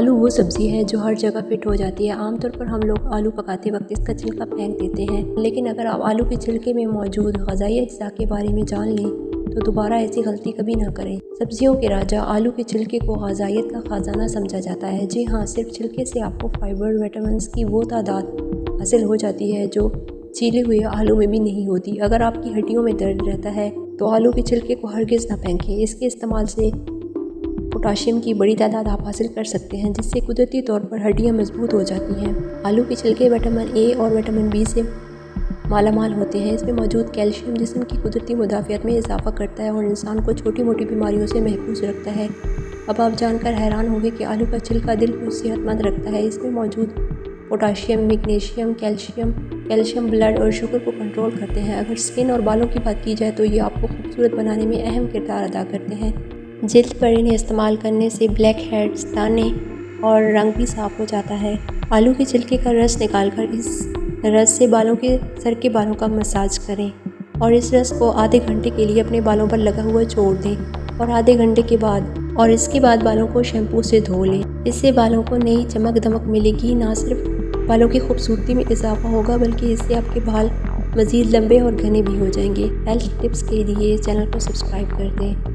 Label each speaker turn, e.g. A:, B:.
A: आलू वो सब्ज़ी है जो हर जगह फिट हो जाती है। आमतौर पर हम लोग आलू पकाते वक्त इसका छिलका फेंक देते हैं, लेकिन अगर आप आलू के छिलके में मौजूद ग़िज़ाई अज्जा के बारे में जान लें तो दोबारा ऐसी गलती कभी ना करें। सब्जियों के राजा आलू के छिलके को ग़िज़ाइयत का ख़जाना समझा जाता है। जी हाँ, सिर्फ छिलके से आपको फाइबर, विटामिन्स की वो तादाद हासिल हो जाती है जो छीले हुए आलू में भी नहीं होती। अगर आपकी हड्डियों में दर्द रहता है तो आलू के छिलके को हरगिज़ ना फेंकें। इसके इस्तेमाल से पोटाशियम की बड़ी तादाद आप हासिल कर सकते हैं, जिससे कुदरती तौर पर हड्डियां मजबूत हो जाती हैं। आलू के छिलके विटामिन ए और विटामिन बी से मालामाल होते हैं। इसमें मौजूद कैल्शियम जिस्म की कुदरती मुदाफ़ियत में इजाफा करता है और इंसान को छोटी मोटी बीमारियों से महफूज रखता है। अब आप जानकर हैरान होंगे कि आलू का छिलका दिल को सेहतमंद रखता है। इसमें मौजूद पोटाशियम, मैग्नीशियम, कैल्शियम ब्लड और शुगर को कंट्रोल करते हैं। अगर स्किन और बालों की बात की जाए तो ये आपको खूबसूरत बनाने में अहम किरदार अदा करते हैं। जिल्द पर इन्हें इस्तेमाल करने से ब्लैक हेड्स, दाने और रंग भी साफ़ हो जाता है। आलू के छिलके का रस निकालकर इस रस से सर के बालों का मसाज करें और इस रस को आधे घंटे के लिए अपने बालों पर लगा हुआ छोड़ दें और आधे घंटे के बाद इसके बाद बालों को शैम्पू से धो लें। इससे बालों को नई चमक दमक मिलेगी। ना सिर्फ बालों की खूबसूरती में इजाफा होगा बल्कि इससे आपके बाल मज़ीद लंबे और घने भी हो जाएंगे। हेल्थ टिप्स के लिए चैनल को सब्सक्राइब कर दें।